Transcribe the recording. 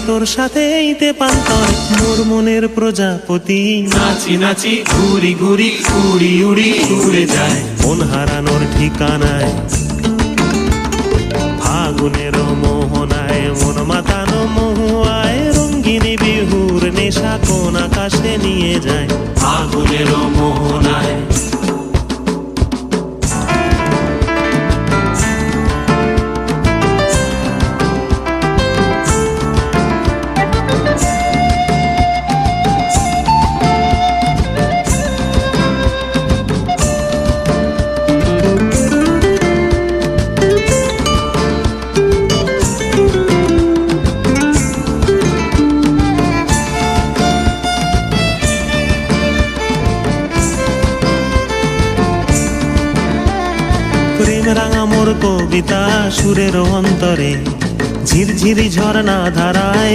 তোর সাথে এইতে পান্তর মোর মনের প্রজাপতি নাচি নাচি ঘুরি ঘুরি উড়ি উড়ি উড়ে যায় মন হারানোর ঠিকানায় ফাগুনের মোহনায় মন মাতানো মহুয়ায় রঙ্গিনী বিহুর নেশা কোন আকাশে নিয়ে যায় ফাগুনের মোহনায় প্রেম রাঙা মোর কবিতা সুরের অন্তরে ঝিরঝিরি ঝর্ণা ধারায়